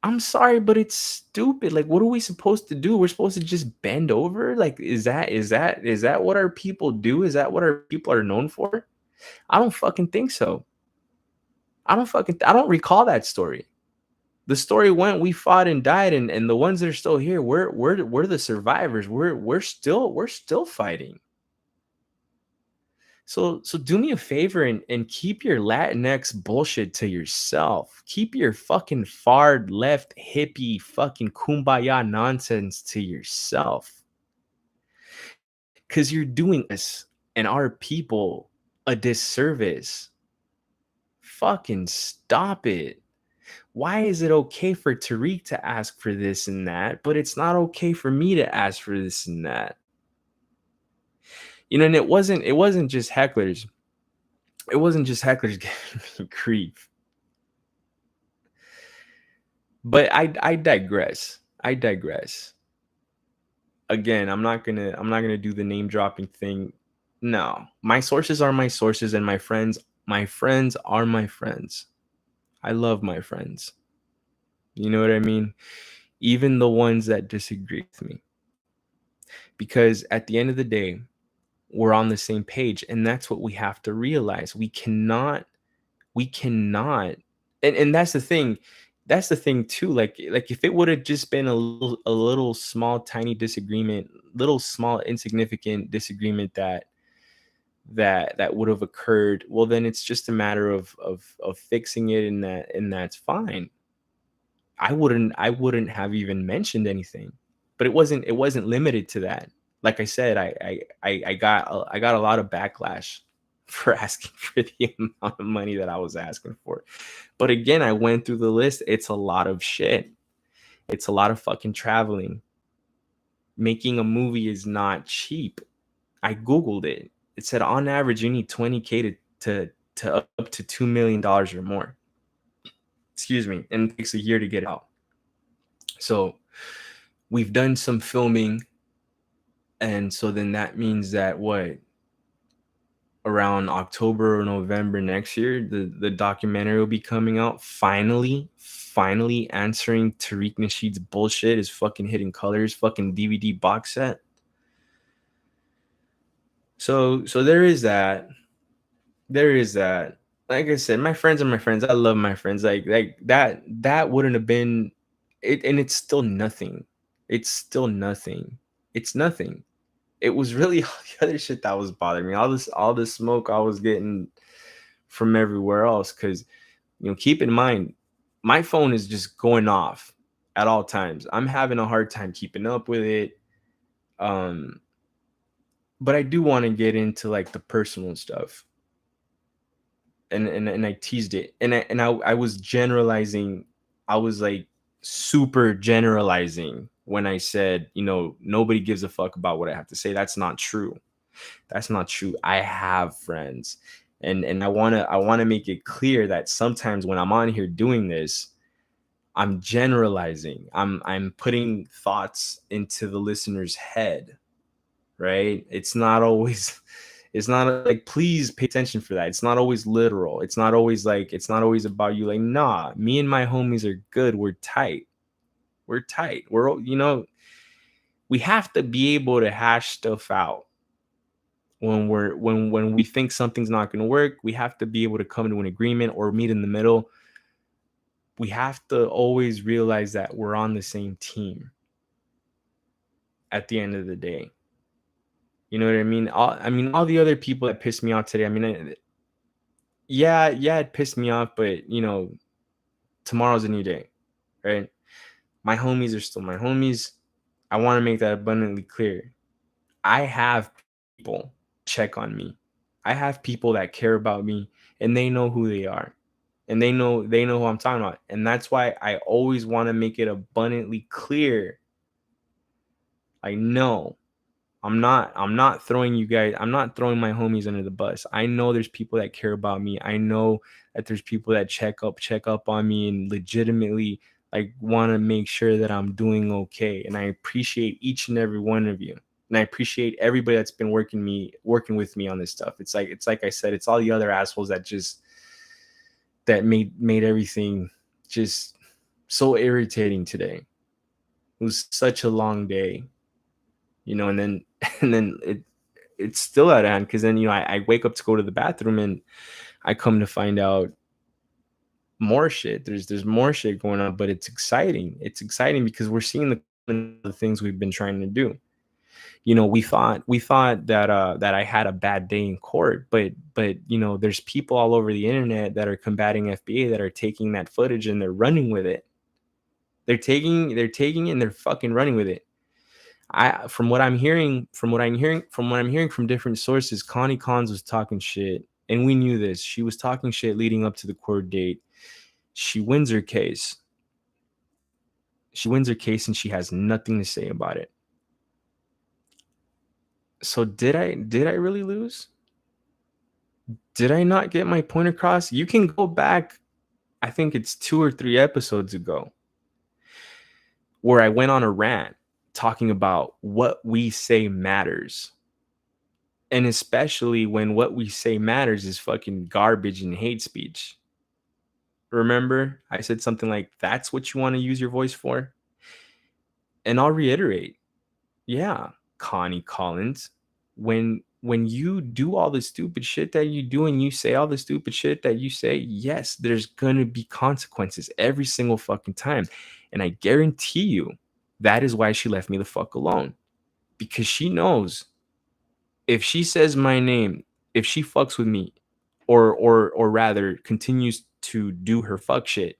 A: I'm sorry, but it's stupid. Like, what are we supposed to do? We're supposed to just bend over? Like, is that what our people do? Is that what our people are known for? I don't fucking think so. I don't recall that story. The story went, we fought and died, and the ones that are still here, we're the survivors. We're still fighting. So do me a favor and keep your Latinx bullshit to yourself. Keep your fucking far left hippie fucking kumbaya nonsense to yourself. Cause you're doing us and our people a disservice. Fucking stop it. Why is it okay for Tariq to ask for this and that, but it's not okay for me to ask for this and that? And it wasn't just hecklers. It wasn't just hecklers giving me grief. But I digress. I digress. Again, I'm not gonna do the name dropping thing. No. My sources are my sources, and my friends are my friends. I love my friends. You know what I mean? Even the ones that disagree with me. Because at the end of the day, we're on the same page. And that's what we have to realize. We cannot and that's the thing too, like if it would have just been a little small tiny disagreement, little small insignificant disagreement that would have occurred, well, then it's just a matter of fixing it, and that's fine. I wouldn't have even mentioned anything, but it wasn't limited to that. Like I said, I got a lot of backlash for asking for the amount of money that I was asking for. But again, I went through the list. It's a lot of shit. It's a lot of fucking traveling. Making a movie is not cheap. I googled it. It said on average you need 20K to up to $2 million or more. Excuse me, and it takes a year to get out. So we've done some filming, and so then that means that what, around October or November next year, the documentary will be coming out. Finally answering Tariq Nasheed's bullshit, his fucking Hidden Colors fucking DVD box set. So there is that. There is that. Like I said, my friends are my friends. I love my friends. Like that wouldn't have been it, and it's still nothing. It's still nothing. It's nothing. It was really all the other shit that was bothering me. All this smoke I was getting from everywhere else. Cause keep in mind, my phone is just going off at all times. I'm having a hard time keeping up with it. Um, but I do want to get into like the personal stuff. And I teased it. And I was generalizing. I was like super generalizing when I said, nobody gives a fuck about what I have to say. That's not true. That's not true. I have friends. And I want to make it clear that sometimes when I'm on here doing this, I'm generalizing. I'm putting thoughts into the listener's head, right? It's not like, please pay attention for that. It's not always literal. It's not always about you. Like, nah, me and my homies are good. We're tight. We're tight. We have to be able to hash stuff out. when we think something's not going to work, we have to be able to come to an agreement or meet in the middle. We have to always realize that we're on the same team at the end of the day. You know what I mean? All the other people that pissed me off today, yeah, it pissed me off, but tomorrow's a new day, right? My homies are still my homies. I want to make that abundantly clear. I have people check on me. I have people that care about me, and they know who they are. And they know who I'm talking about. And that's why I always want to make it abundantly clear. I know I'm not throwing you guys, I'm not throwing my homies under the bus. I know there's people that care about me. I know that there's people that check up on me and legitimately like want to make sure that I'm doing okay. And I appreciate each and every one of you. And I appreciate everybody that's been working with me on this stuff. It's like I said, it's all the other assholes that made everything just so irritating today. It was such a long day, and then and then it's still out of hand because then I wake up to go to the bathroom and I come to find out more shit. There's more shit going on, but it's exciting. It's exciting because we're seeing the things we've been trying to do. We thought that I had a bad day in court, but there's people all over the internet that are combating FBA that are taking that footage and they're running with it. They're taking it and they're fucking running with it. From what I'm hearing from different sources, Connie Collins was talking shit, and we knew this. She was talking shit leading up to the court date. She wins her case. And she has nothing to say about it. So did I really lose? Did I not get my point across? You can go back, I think it's 2 or 3 episodes ago, where I went on a rant talking about what we say matters. And especially when what we say matters is fucking garbage and hate speech. Remember, I said something like, that's what you want to use your voice for? And I'll reiterate, yeah, Connie Collins, when you do all the stupid shit that you do and you say all the stupid shit that you say, yes, there's gonna be consequences every single fucking time. And I guarantee you that is why she left me the fuck alone. Because she knows if she says my name, if she fucks with me, or rather continues to do her fuck shit,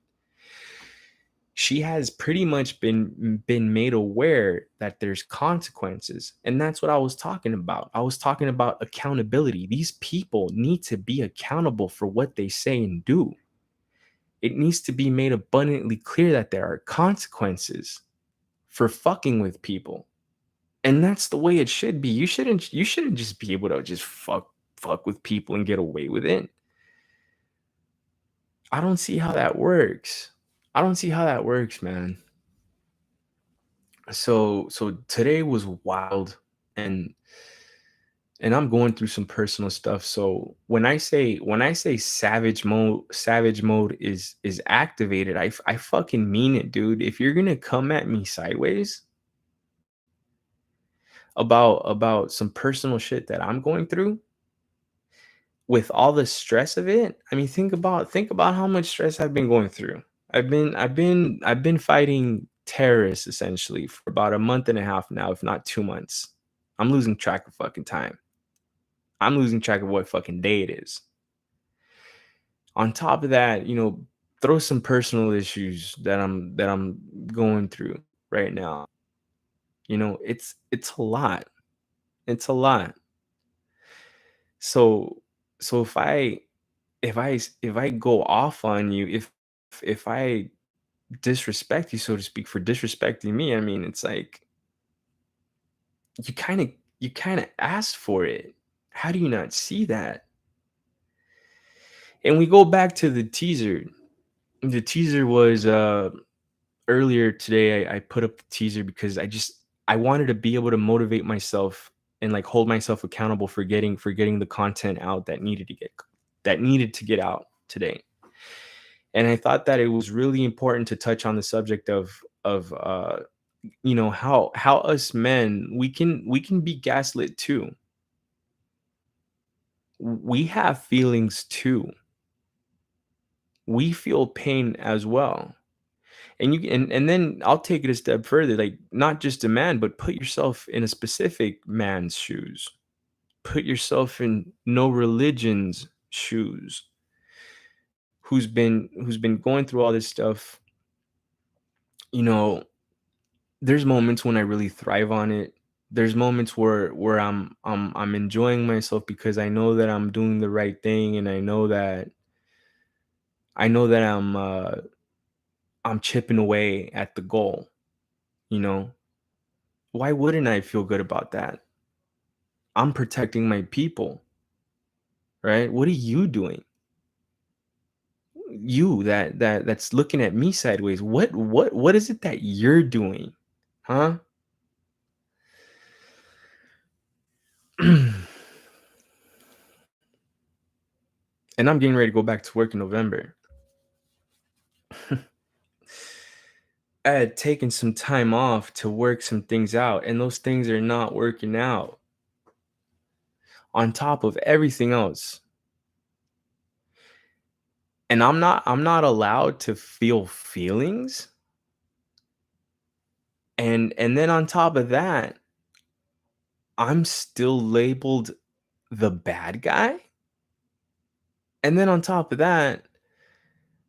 A: she has pretty much been made aware that there's consequences. And that's what I was talking about. I was talking about accountability. These people need to be accountable for what they say and do. It needs to be made abundantly clear that there are consequences for fucking with people. And that's the way it should be. You shouldn't just be able to just fuck with people and get away with it. I don't see how that works. I don't see how that works, man. So today was wild, and I'm going through some personal stuff. So when I say savage mode is activated, I fucking mean it, dude. If you're gonna come at me sideways about some personal shit that I'm going through with all the stress of it, I mean, think about how much stress I've been going through. I've been fighting terrorists essentially for about a month and a half now, if not 2 months. I'm losing track of fucking time. I'm losing track of what fucking day it is. On top of that, throw some personal issues that I'm going through right now. It's a lot. It's a lot. So so if I go off on you, if I disrespect you, so to speak, for disrespecting me, I mean, it's like you kind of you kind of asked for it. How do you not see that? And we go back to the teaser. The teaser was earlier today. I put up the teaser because I wanted to be able to motivate myself and like hold myself accountable for getting the content out that needed to get out today. And I thought that it was really important to touch on the subject of how us men, we can be gaslit too. We have feelings too. We feel pain as well. And then I'll take it a step further, like not just a man, but put yourself in a specific man's shoes. Put yourself in no religion's shoes, who's been going through all this stuff. You know, there's moments when I really thrive on it. There's moments where I'm enjoying myself because I know that I'm doing the right thing, and I know that I'm chipping away at the goal, you know. Why wouldn't I feel good about that? I'm protecting my people, right? What are you doing? You that's looking at me sideways. What is it that you're doing? Huh? And I'm getting ready to go back to work in November. I had taken some time off to work some things out, and those things are not working out. On top of everything else. And I'm not allowed to feel feelings. And then on top of that, I'm still labeled the bad guy. And then on top of that,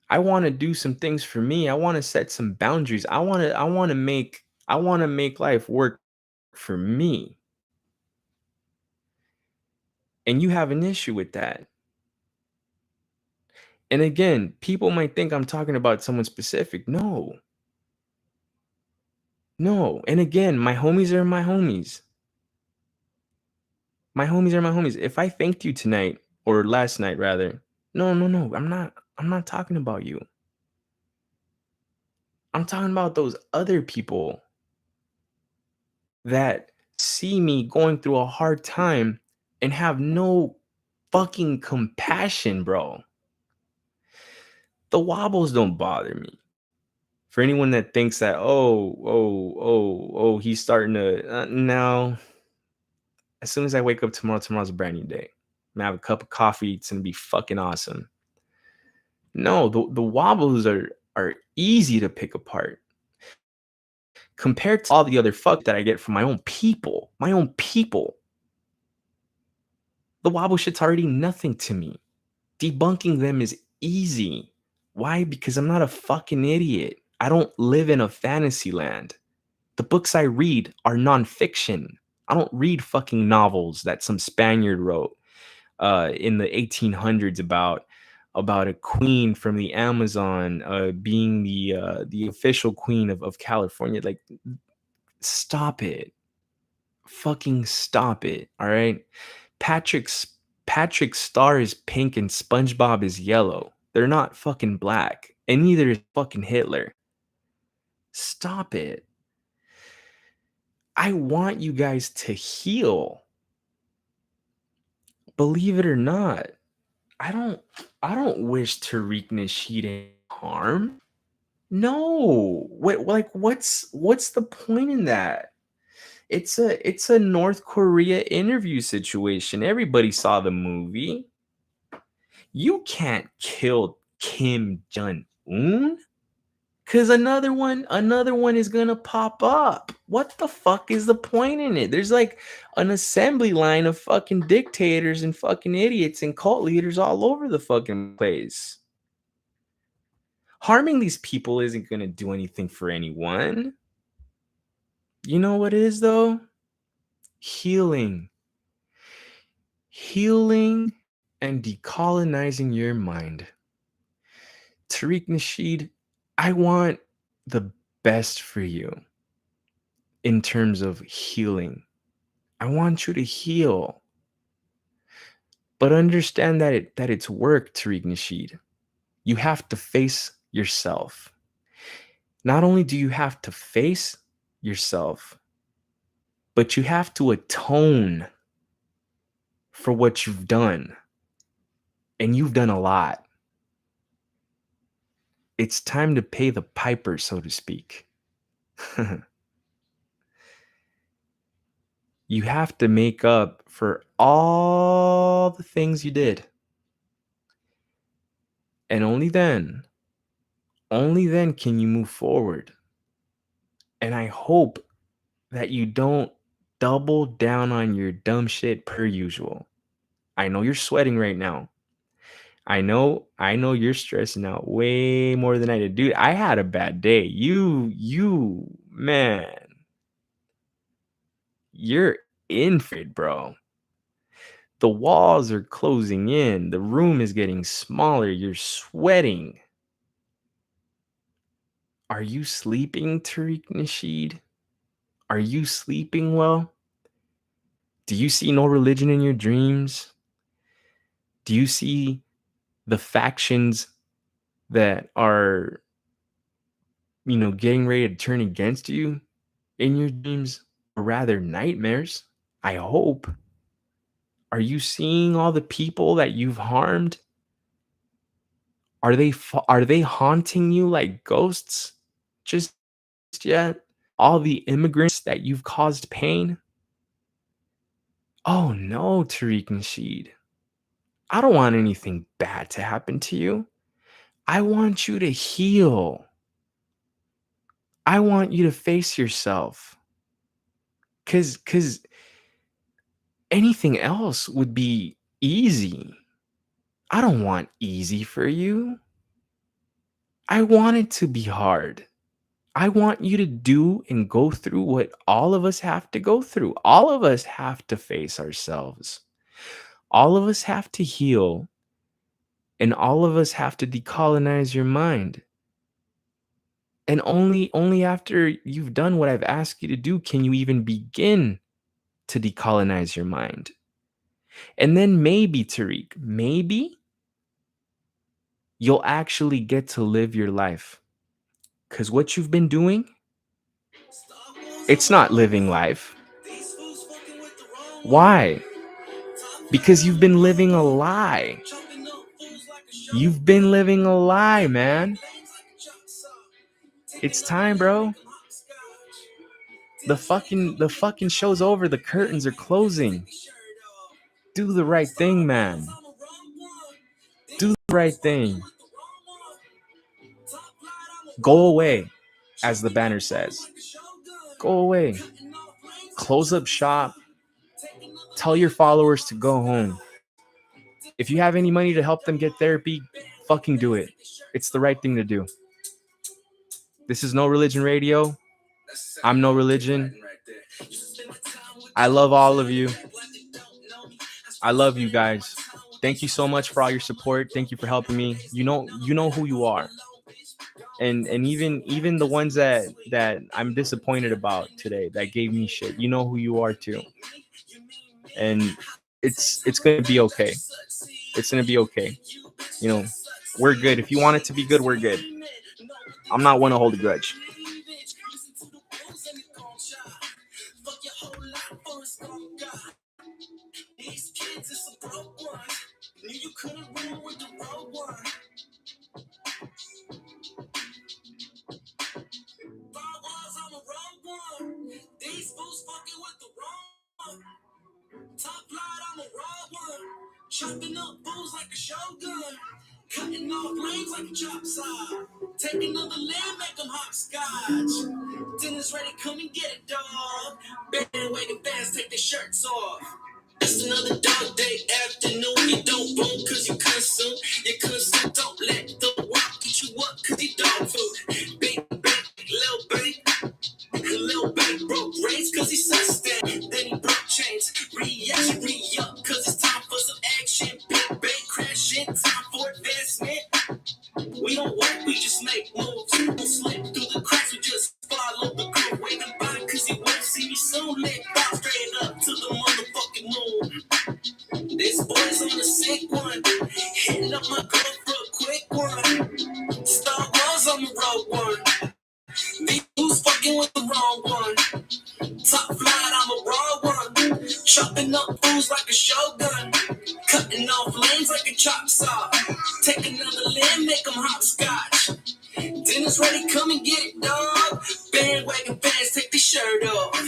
A: I want to do some things for me. I want to set some boundaries. I want to make life work for me. And you have an issue with that. And again, people might think I'm talking about someone specific. No. No. And again, my homies are my homies. My homies are my homies. If I thanked you tonight or last night rather, no, no, no. I'm not talking about you. I'm talking about those other people that see me going through a hard time and have no fucking compassion, bro. The wobbles don't bother me. For anyone that thinks that, he's starting to, no. As soon as I wake up tomorrow's a brand new day. I'm gonna have a cup of coffee. It's gonna be fucking awesome. No, the wobbles are easy to pick apart compared to all the other fuck that I get from my own people. My own people. The wobble shit's already nothing to me. Debunking them is easy. Why? Because I'm not a fucking idiot. I don't live in a fantasy land. The books I read are nonfiction. I don't read fucking novels that some Spaniard wrote in the 1800s about a queen from the Amazon being the official queen of California. Like, stop it. Fucking stop it. All right. Patrick's Patrick's star is pink and SpongeBob is yellow. They're not fucking black. And neither is fucking Hitler. Stop it. I want you guys to heal. Believe it or not. I don't I don't wish Tariq Nasheed any harm. No. What's the point in that? It's a North Korea interview situation. Everybody saw the movie. You can't kill Kim Jong Un because another one is gonna pop up. What the fuck is the point in it? There's like an assembly line of fucking dictators and fucking idiots and cult leaders all over the fucking place. Harming these people isn't gonna do anything for anyone. You know what it is though? Healing. Healing and decolonizing your mind. Tariq Nasheed, I want the best for you in terms of healing. I want you to heal. But understand that it's work, Tariq Nasheed. You have to face yourself. Not only do you have to face yourself, but you have to atone for what you've done. And you've done a lot. It's time to pay the piper, so to speak. You have to make up for all the things you did. And only then can you move forward. And I hope that you don't double down on your dumb shit per usual. I know you're sweating right now. I know you're stressing out way more than I did. Dude, I had a bad day. Man, you're in for it, bro. The walls are closing in. The room is getting smaller. You're sweating. Are you sleeping, Tariq Nasheed? Are you sleeping well? Do you see no religion in your dreams? Do you see the factions that are, getting ready to turn against you in your dreams, or rather nightmares? I hope. Are you seeing all the people that you've harmed? Are they haunting you like ghosts just yet? All the immigrants that you've caused pain? Oh no, Tariq Nasheed. I don't want anything bad to happen to you. I want you to heal. I want you to face yourself. Cause anything else would be easy. I don't want easy for you. I want it to be hard. I want you to do and go through what all of us have to go through. All of us have to face ourselves. All of us have to heal. And all of us have to decolonize your mind. And only after you've done what I've asked you to do can you even begin to decolonize your mind. And then maybe, Tariq, maybe you'll actually get to live your life. Because what you've been doing, it's not living life. Why? Because you've been living a lie. You've been living a lie, man. It's time, bro. The fucking show's over. The curtains are closing. Do the right thing, man. Do the right thing. Go away, as the banner says. Go away. Close up shop. Tell your followers to go home. If you have any money to help them get therapy, fucking do it. It's the right thing to do. This is No Religion Radio. I'm No Religion. I love all of you. I love you guys. Thank you so much for all your support. Thank you for helping me. You know who you are. And even the ones that I'm disappointed about today that gave me shit. You know who you are too. And it's going to be okay. It's going to be okay. We're good. If you want it to be good, we're good. I'm not one to hold a grudge. These kids is some broke ones. Knew you couldn't win with the road one. I'm a road one. These fools fucking with the wrong one. Top flight, I'm a raw one. Chopping up fools like a shogun. Cutting off lanes like a chop saw. Take another limb, make them hopscotch. Dinner's ready, come and get it, dog. Bandwagon fans, take their shirts off. It's another dog day afternoon. You don't bone cause you consume. You consume, don't let the walk get you up cause you dog food. Big bank, little bank broke rates cause he sustained. Then he broke chains, reaction, re-up cause it's time for some action. Big bank crashing, time for advancement. We don't work, we just make moves. We don't slip through the cracks, we just follow the crew. Waving by cause he won't see me soon. Lit bounce straight up to the motherfucking moon. This boy's on a sick one. Hitting up my girl for a quick one. Star Wars on the road one. These who's fucking with the wrong one. Top flight, I'm a raw one. Chopping up fools like a shogun. Cutting off lanes like a chop saw. Take another limb, make them hopscotch. Dinner's ready, come and get it, dog. Bandwagon fans, take the shirt off.